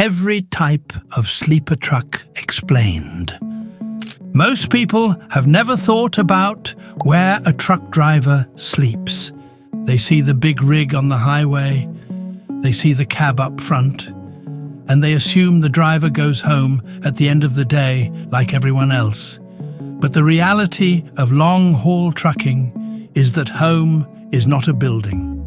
Every type of sleeper truck explained. Most people have never thought about where a truck driver sleeps. They see the big rig on the highway, they see the cab up front, and they assume the driver goes home at the end of the day like everyone else. But the reality of long-haul trucking is that home is not a building.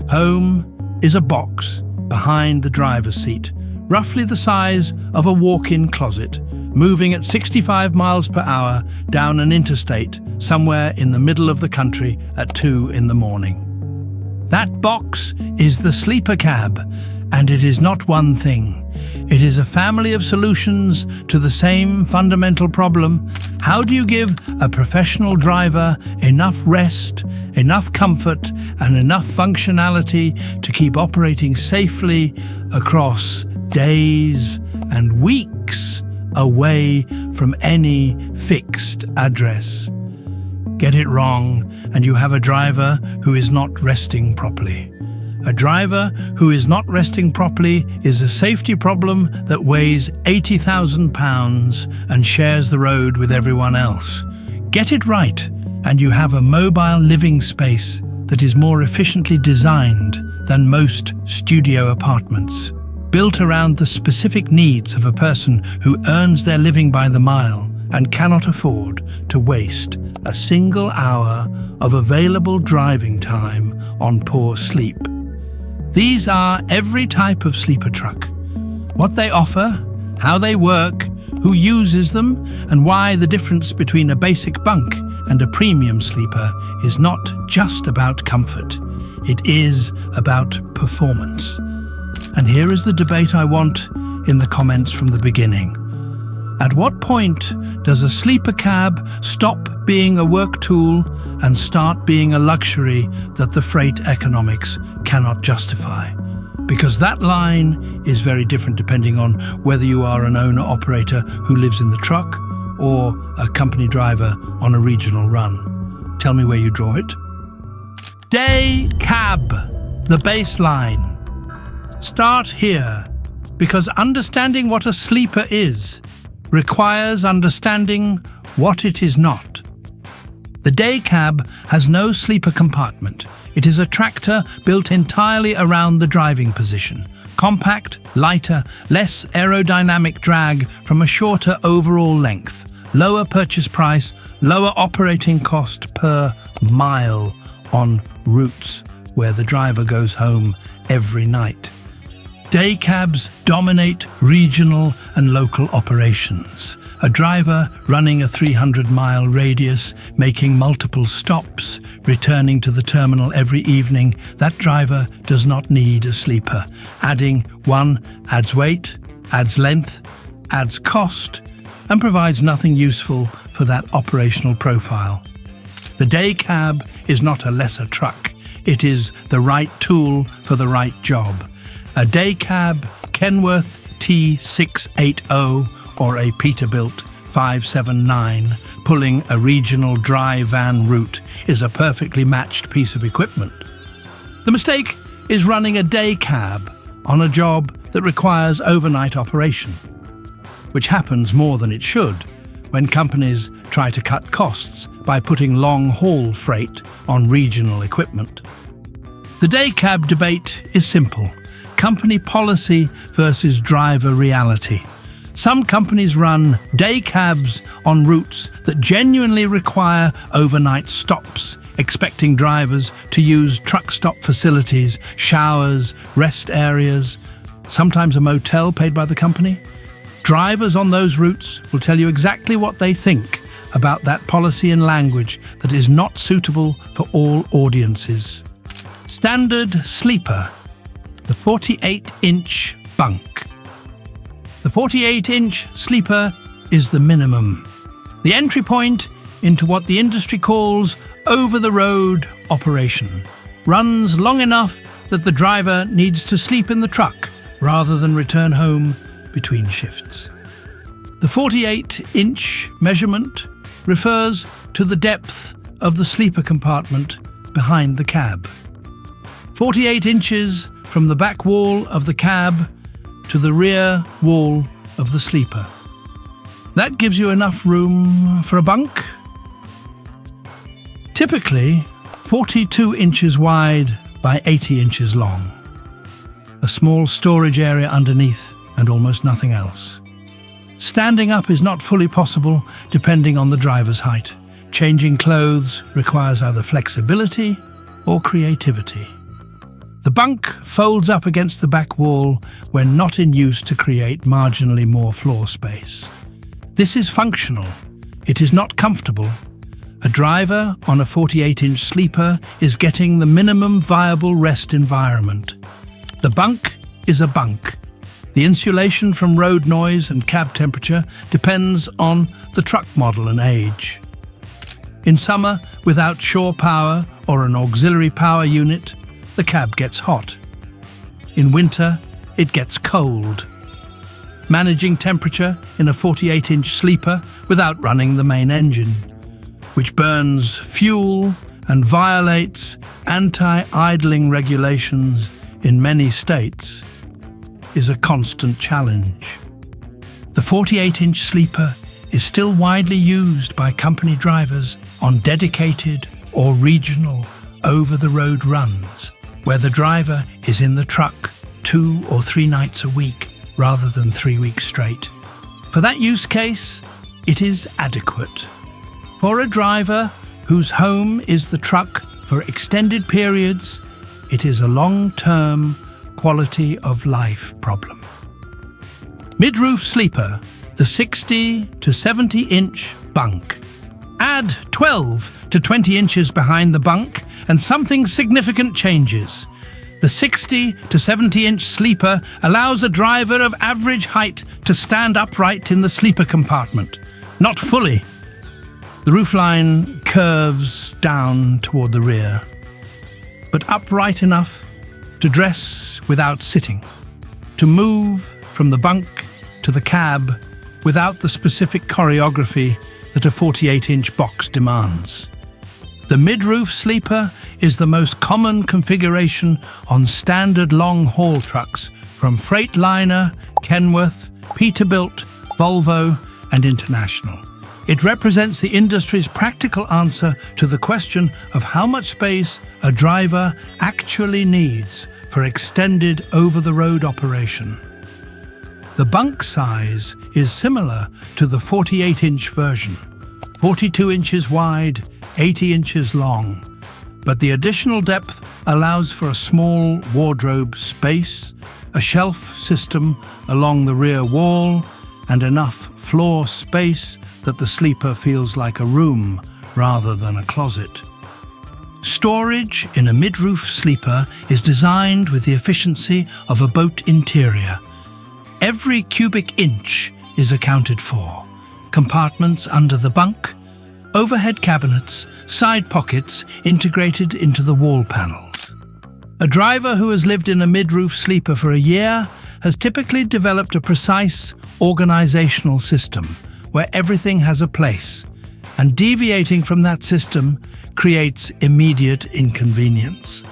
Home is a box behind the driver's seat, roughly the size of a walk-in closet, moving at 65 miles per hour down an interstate somewhere in the middle of the country at 2 in the morning. That box is the sleeper cab, and it is not one thing. It is a family of solutions to the same fundamental problem. How do you give a professional driver enough rest, enough comfort, and enough functionality to keep operating safely across days and weeks away from any fixed address? Get it wrong, and you have a driver who is not resting properly. A driver who is not resting properly is a safety problem that weighs 80,000 pounds and shares the road with everyone else. Get it right, and you have a mobile living space that is more efficiently designed than most studio apartments, built around the specific needs of a person who earns their living by the mile and cannot afford to waste a single hour of available driving time on poor sleep. These are every type of sleeper truck. What they offer, how they work, who uses them, and why the difference between a basic bunk and a premium sleeper is not just about comfort. It is about performance. And here is the debate I want in the comments from the beginning. At what point does a sleeper cab stop being a work tool and start being a luxury that the freight economics cannot justify? Because that line is very different depending on whether you are an owner-operator who lives in the truck or a company driver on a regional run. Tell me where you draw it. Day cab, the baseline. Start here, because understanding what a sleeper is requires understanding what it is not. The day cab has no sleeper compartment. It is a tractor built entirely around the driving position. Compact, lighter, less aerodynamic drag from a shorter overall length, lower purchase price, lower operating cost per mile on routes where the driver goes home every night. Day cabs dominate regional and local operations. A driver running a 300-mile radius, making multiple stops, returning to the terminal every evening, that driver does not need a sleeper. Adding one adds weight, adds length, adds cost, and provides nothing useful for that operational profile. The day cab is not a lesser truck. It is the right tool for the right job. A day cab, Kenworth T680 or a Peterbilt 579, pulling a regional dry van route is a perfectly matched piece of equipment. The mistake is running a day cab on a job that requires overnight operation, which happens more than it should when companies try to cut costs by putting long-haul freight on regional equipment. The day cab debate is simple. Company policy versus driver reality. Some companies run day cabs on routes that genuinely require overnight stops, expecting drivers to use truck stop facilities, showers, rest areas, sometimes a motel paid by the company. Drivers on those routes will tell you exactly what they think about that policy and language that is not suitable for all audiences. Standard sleeper. The 48-inch bunk. The 48-inch sleeper is the minimum. The entry point into what the industry calls over-the-road operation. Runs long enough that the driver needs to sleep in the truck rather than return home between shifts. The 48-inch measurement refers to the depth of the sleeper compartment behind the cab. 48 inches from the back wall of the cab to the rear wall of the sleeper. That gives you enough room for a bunk. Typically 42 inches wide by 80 inches long. A small storage area underneath and almost nothing else. Standing up is not fully possible depending on the driver's height. Changing clothes requires either flexibility or creativity. The bunk folds up against the back wall when not in use to create marginally more floor space. This is functional. It is not comfortable. A driver on a 48-inch sleeper is getting the minimum viable rest environment. The bunk is a bunk. The insulation from road noise and cab temperature depends on the truck model and age. In summer, without shore power or an auxiliary power unit, the cab gets hot. In winter, it gets cold. Managing temperature in a 48-inch sleeper without running the main engine, which burns fuel and violates anti-idling regulations in many states, is a constant challenge. The 48-inch sleeper is still widely used by company drivers on dedicated or regional over-the-road runs, where the driver is in the truck 2 or 3 nights a week rather than 3 weeks straight. For that use case, it is adequate. For a driver whose home is the truck for extended periods, it is a long-term quality of life problem. Mid-roof sleeper, the 60 to 70-inch bunk. Add 12 to 20 inches behind the bunk and something significant changes. The 60 to 70-inch sleeper allows a driver of average height to stand upright in the sleeper compartment. Not fully. The roofline curves down toward the rear, but upright enough to dress without sitting, to move from the bunk to the cab without the specific choreography that a 48-inch box demands. The mid-roof sleeper is the most common configuration on standard long-haul trucks from Freightliner, Kenworth, Peterbilt, Volvo, and International. It represents the industry's practical answer to the question of how much space a driver actually needs for extended over-the-road operation. The bunk size is similar to the 48-inch version, 42 inches wide, 80 inches long, but the additional depth allows for a small wardrobe space, a shelf system along the rear wall, and enough floor space that the sleeper feels like a room rather than a closet. Storage in a mid-roof sleeper is designed with the efficiency of a boat interior. Every cubic inch is accounted for. Compartments under the bunk, overhead cabinets, side pockets integrated into the wall panels. A driver who has lived in a mid-roof sleeper for a year has typically developed a precise organizational system where everything has a place, and deviating from that system creates immediate inconvenience.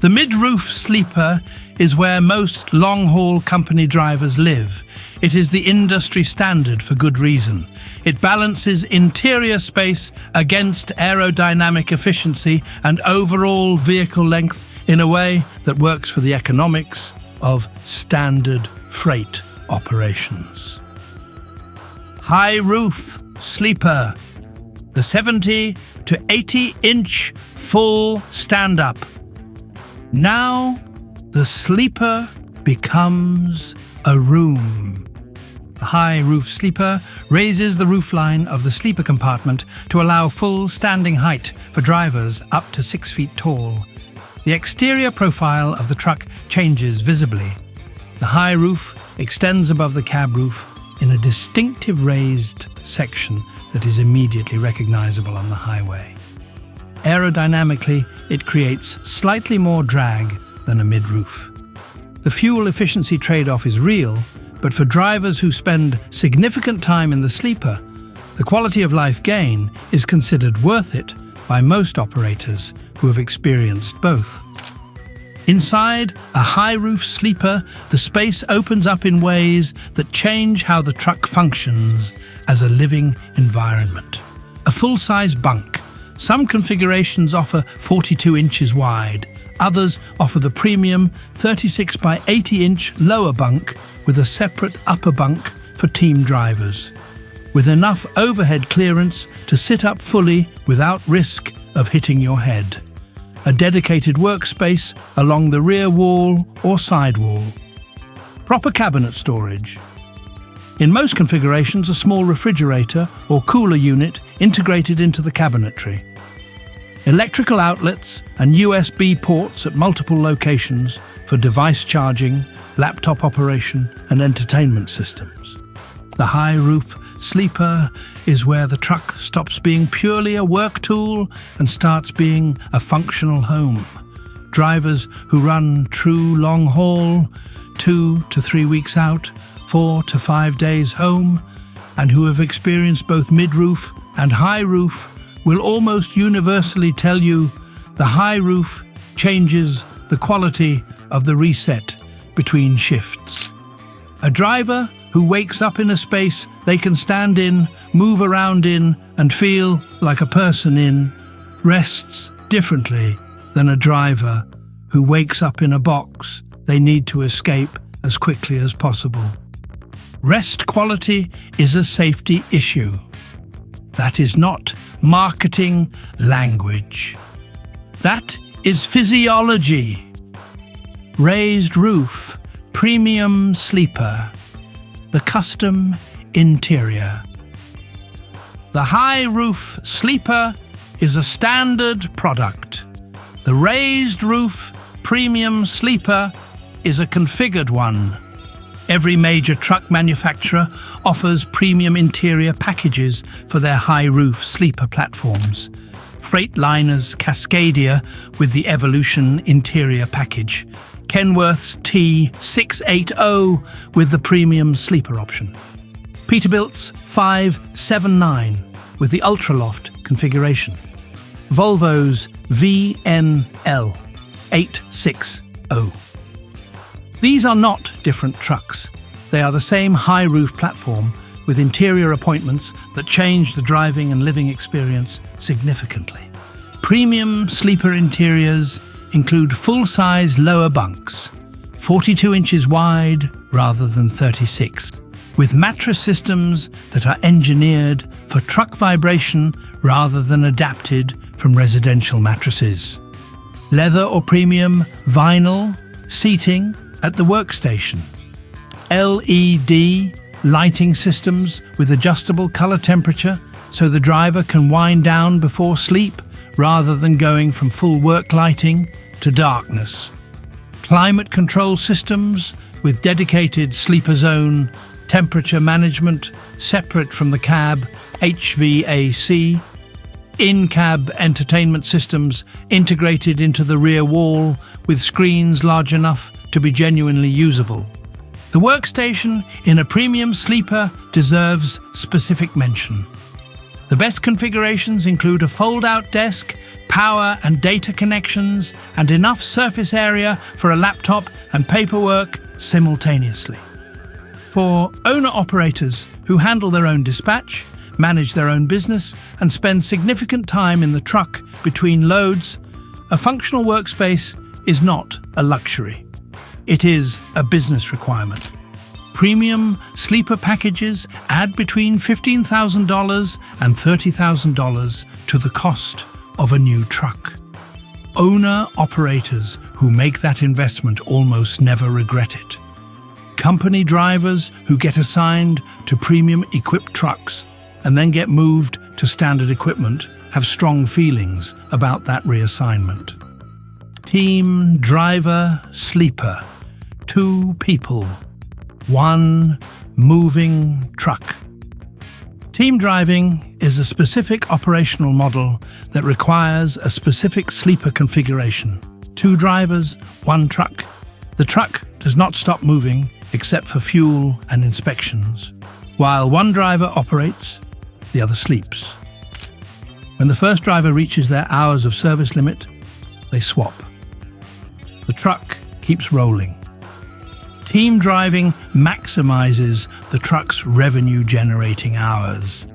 The mid-roof sleeper is where most long-haul company drivers live. It is the industry standard for good reason. It balances interior space against aerodynamic efficiency and overall vehicle length in a way that works for the economics of standard freight operations. High roof sleeper, the 70 to 80-inch full stand-up. Now the sleeper becomes a room. The high roof sleeper raises the roofline of the sleeper compartment to allow full standing height for drivers up to 6 feet tall. The exterior profile of the truck changes visibly. The high roof extends above the cab roof in a distinctive raised section that is immediately recognizable on the highway. Aerodynamically, it creates slightly more drag than a mid-roof. The fuel efficiency trade-off is real, but for drivers who spend significant time in the sleeper, the quality of life gain is considered worth it by most operators who have experienced both. Inside a high-roof sleeper, the space opens up in ways that change how the truck functions as a living environment. A full-size bunk. Some configurations offer 42 inches wide. Others offer the premium 36 by 80 inch lower bunk with a separate upper bunk for team drivers, with enough overhead clearance to sit up fully without risk of hitting your head. A dedicated workspace along the rear wall or side wall. Proper cabinet storage. In most configurations, a small refrigerator or cooler unit integrated into the cabinetry. Electrical outlets and USB ports at multiple locations for device charging, laptop operation and entertainment systems. The high roof sleeper is where the truck stops being purely a work tool and starts being a functional home. Drivers who run true long haul, 2 to 3 weeks out, 4 to 5 days home, and who have experienced both mid-roof and high roof will almost universally tell you the high roof changes the quality of the reset between shifts. A driver who wakes up in a space they can stand in, move around in, and feel like a person in, rests differently than a driver who wakes up in a box they need to escape as quickly as possible. Rest quality is a safety issue. That is not marketing language. That is physiology. Raised roof, premium sleeper, the custom interior. The high roof sleeper is a standard product. The raised roof premium sleeper is a configured one. Every major truck manufacturer offers premium interior packages for their high roof sleeper platforms. Freightliner's Cascadia with the Evolution interior package. Kenworth's T680 with the premium sleeper option. Peterbilt's 579 with the Ultraloft configuration. Volvo's VNL 860. These are not different trucks. They are the same high roof platform with interior appointments that change the driving and living experience significantly. Premium sleeper interiors include full-size lower bunks, 42 inches wide rather than 36, with mattress systems that are engineered for truck vibration rather than adapted from residential mattresses. Leather or premium vinyl seating at the workstation. LED lighting systems with adjustable color temperature so the driver can wind down before sleep rather than going from full work lighting to darkness. Climate control systems with dedicated sleeper zone temperature management separate from the cab HVAC. In-cab entertainment systems integrated into the rear wall with screens large enough to be genuinely usable. The workstation in a premium sleeper deserves specific mention. The best configurations include a fold-out desk, power and data connections, and enough surface area for a laptop and paperwork simultaneously. For owner-operators who handle their own dispatch, manage their own business, and spend significant time in the truck between loads, a functional workspace is not a luxury. It is a business requirement. Premium sleeper packages add between $15,000 and $30,000 to the cost of a new truck. Owner-operators who make that investment almost never regret it. Company drivers who get assigned to premium equipped trucks and then get moved to standard equipment have strong feelings about that reassignment. Team driver sleeper. 2 people. 1 moving truck. Team driving is a specific operational model that requires a specific sleeper configuration. 2 drivers, 1 truck. The truck does not stop moving except for fuel and inspections. While one driver operates, the other sleeps. When the first driver reaches their hours of service limit, they swap. The truck keeps rolling. Team driving maximizes the truck's revenue-generating hours.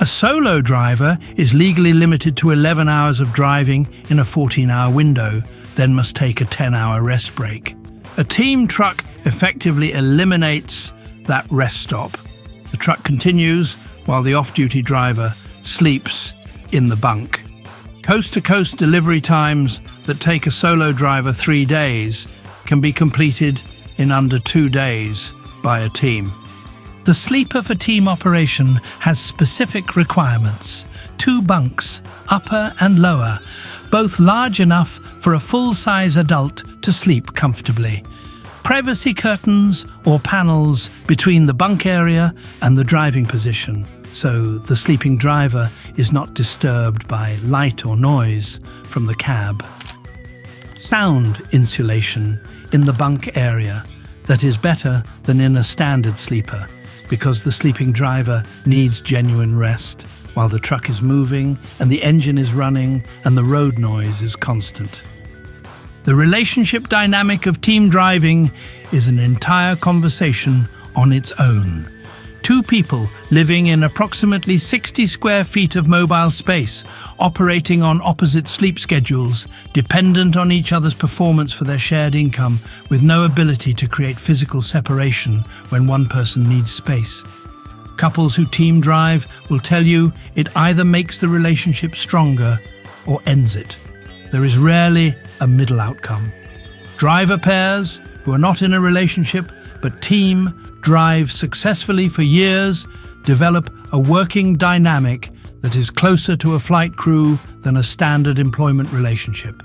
A solo driver is legally limited to 11 hours of driving in a 14-hour window, then must take a 10-hour rest break. A team truck effectively eliminates that rest stop. The truck continues while the off-duty driver sleeps in the bunk. Coast-to-coast delivery times that take a solo driver 3 days can be completed in under 2 days by a team. The sleeper for team operation has specific requirements. 2 bunks, upper and lower, both large enough for a full-size adult to sleep comfortably. Privacy curtains or panels between the bunk area and the driving position, so the sleeping driver is not disturbed by light or noise from the cab. Sound insulation in the bunk area that is better than in a standard sleeper, because the sleeping driver needs genuine rest while the truck is moving and the engine is running and the road noise is constant. The relationship dynamic of team driving is an entire conversation on its own. 2 people living in approximately 60 square feet of mobile space, operating on opposite sleep schedules, dependent on each other's performance for their shared income, with no ability to create physical separation when one person needs space. Couples who team drive will tell you it either makes the relationship stronger or ends it. There is rarely a middle outcome. Driver pairs who are not in a relationship but team drive successfully for years develop a working dynamic that is closer to a flight crew than a standard employment relationship.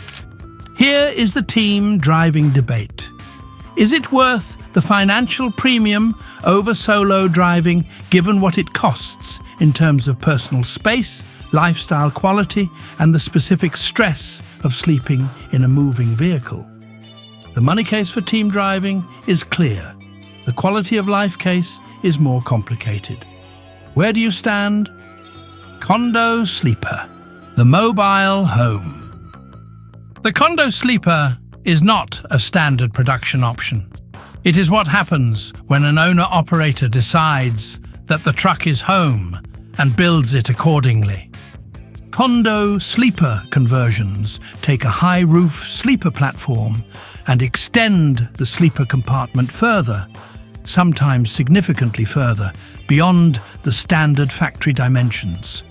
Here is the team driving debate. Is it worth the financial premium over solo driving given what it costs in terms of personal space, lifestyle quality, and the specific stress of sleeping in a moving vehicle? The money case for team driving is clear. The quality of life case is more complicated. Where do you stand? Condo sleeper, the mobile home. The condo sleeper is not a standard production option. It is what happens when an owner-operator decides that the truck is home and builds it accordingly. Condo sleeper conversions take a high-roof sleeper platform and extend the sleeper compartment further, sometimes significantly further, beyond the standard factory dimensions.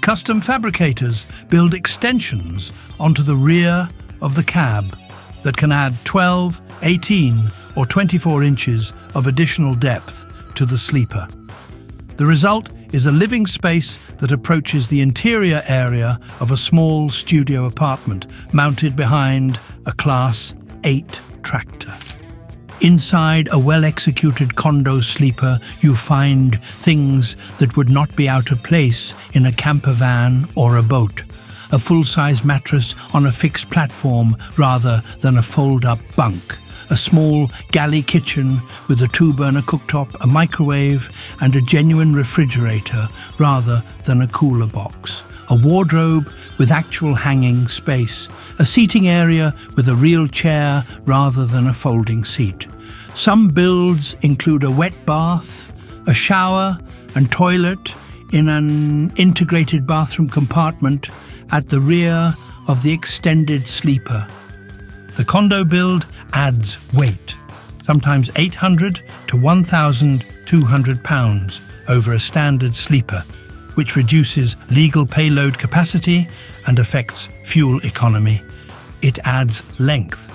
Custom fabricators build extensions onto the rear of the cab that can add 12, 18, or 24 inches of additional depth to the sleeper. The result is a living space that approaches the interior area of a small studio apartment mounted behind a Class 8 tractor. Inside a well-executed condo sleeper, you find things that would not be out of place in a camper van or a boat. A full-size mattress on a fixed platform rather than a fold-up bunk. A small galley kitchen with a 2-burner cooktop, a microwave, and a genuine refrigerator rather than a cooler box. A wardrobe with actual hanging space. A seating area with a real chair rather than a folding seat. Some builds include a wet bath, a shower and toilet in an integrated bathroom compartment at the rear of the extended sleeper. The condo build adds weight, sometimes 800 to 1,200 pounds over a standard sleeper, which reduces legal payload capacity and affects fuel economy. It adds length,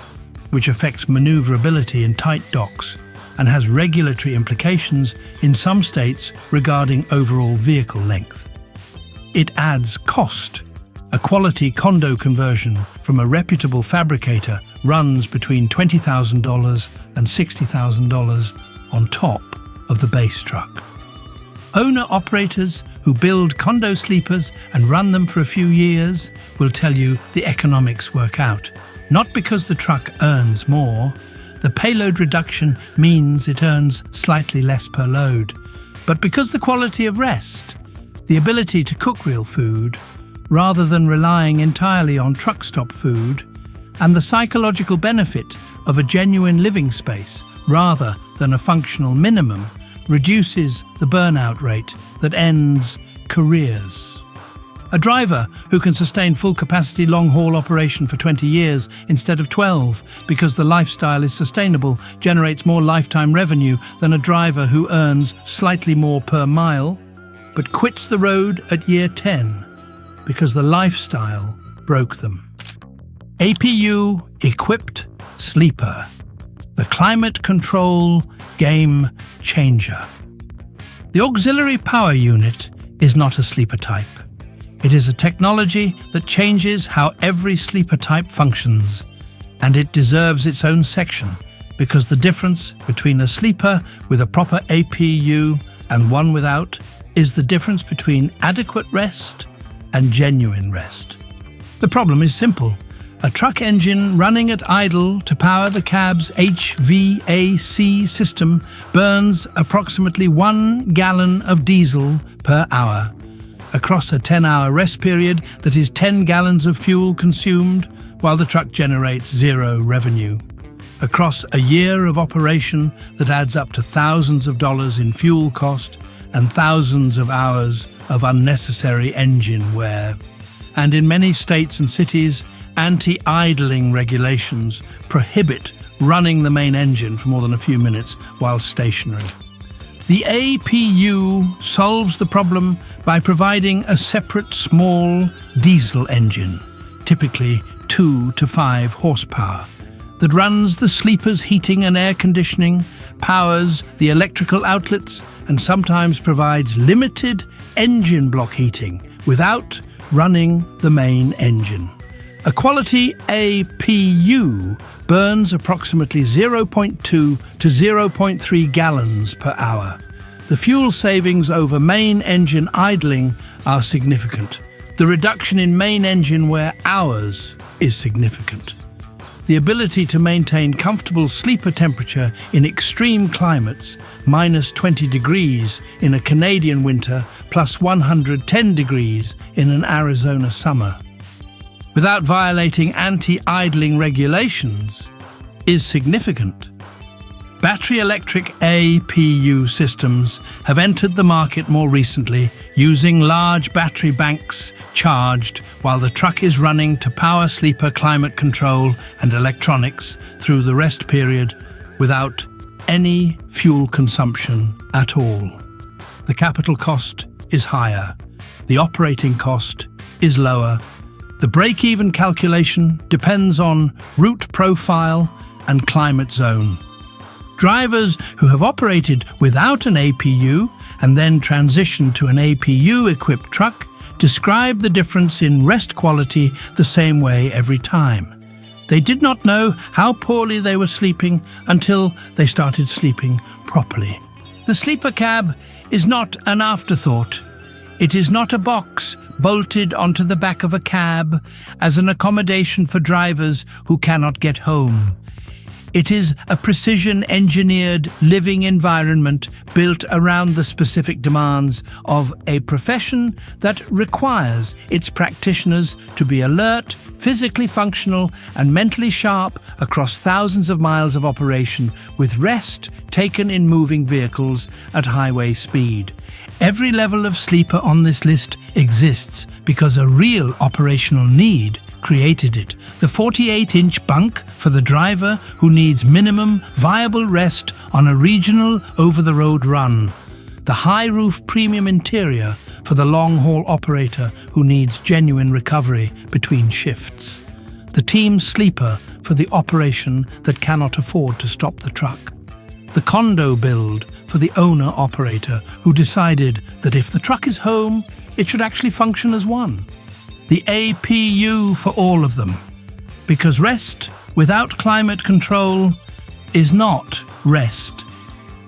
which affects maneuverability in tight docks and has regulatory implications in some states regarding overall vehicle length. It adds cost. A quality condo conversion from a reputable fabricator runs between $20,000 and $60,000 on top of the base truck. Owner-operators who build condo sleepers and run them for a few years will tell you the economics work out. Not because the truck earns more. The payload reduction means it earns slightly less per load, but because the quality of rest, the ability to cook real food, rather than relying entirely on truck stop food, and the psychological benefit of a genuine living space rather than a functional minimum reduces the burnout rate that ends careers. A driver who can sustain full capacity long-haul operation for 20 years instead of 12 because the lifestyle is sustainable generates more lifetime revenue than a driver who earns slightly more per mile but quits the road at year 10 because the lifestyle broke them. APU-equipped sleeper, the climate control game changer. The auxiliary power unit is not a sleeper type. It is a technology that changes how every sleeper type functions, and it deserves its own section because the difference between a sleeper with a proper APU and one without is the difference between adequate rest and genuine rest. The problem is simple. A truck engine running at idle to power the cab's HVAC system burns approximately 1 gallon of diesel per hour. Across a 10-hour rest period, that is 10 gallons of fuel consumed, while the truck generates zero revenue. Across a year of operation, that adds up to thousands of dollars in fuel cost and thousands of hours of unnecessary engine wear. And in many states and cities, anti-idling regulations prohibit running the main engine for more than a few minutes while stationary. The APU solves the problem by providing a separate small diesel engine, typically 2 to 5 horsepower, that runs the sleeper's heating and air conditioning, powers the electrical outlets, and sometimes provides limited engine block heating without running the main engine. A quality APU burns approximately 0.2 to 0.3 gallons per hour. The fuel savings over main engine idling are significant. The reduction in main engine wear hours is significant. The ability to maintain comfortable sleeper temperature in extreme climates, minus 20 degrees in a Canadian winter, plus 110 degrees in an Arizona summer, without violating anti-idling regulations, is significant. Battery electric APU systems have entered the market more recently, using large battery banks charged while the truck is running to power sleeper climate control and electronics through the rest period without any fuel consumption at all. The capital cost is higher. The operating cost is lower. The break-even calculation depends on route profile and climate zone. Drivers who have operated without an APU and then transitioned to an APU-equipped truck describe the difference in rest quality the same way every time. They did not know how poorly they were sleeping until they started sleeping properly. The sleeper cab is not an afterthought. It is not a box bolted onto the back of a cab as an accommodation for drivers who cannot get home. It is a precision-engineered living environment built around the specific demands of a profession that requires its practitioners to be alert, physically functional, and mentally sharp across thousands of miles of operation, with rest taken in moving vehicles at highway speed. Every level of sleeper on this list exists because a real operational need created it. The 48-inch bunk for the driver who needs minimum viable rest on a regional over-the-road run. The high-roof premium interior for the long-haul operator who needs genuine recovery between shifts. The team sleeper for the operation that cannot afford to stop the truck. The condo build for the owner-operator who decided that if the truck is home, it should actually function as one. The APU for all of them, because rest without climate control is not rest.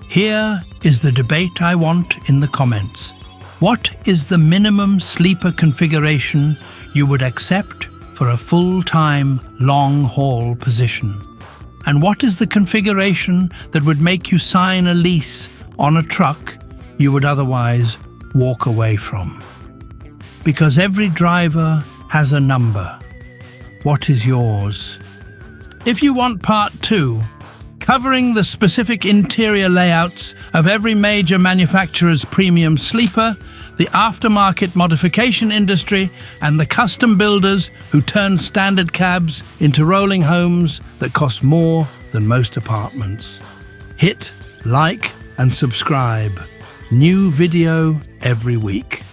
Here is the debate I want in the comments. What is the minimum sleeper configuration you would accept for a full-time, long-haul position? And what is the configuration that would make you sign a lease on a truck you would otherwise walk away from? Because every driver has a number. What is yours? If you want part 2, covering the specific interior layouts of every major manufacturer's premium sleeper, the aftermarket modification industry, and the custom builders who turn standard cabs into rolling homes that cost more than most apartments. Hit like and subscribe. New video every week.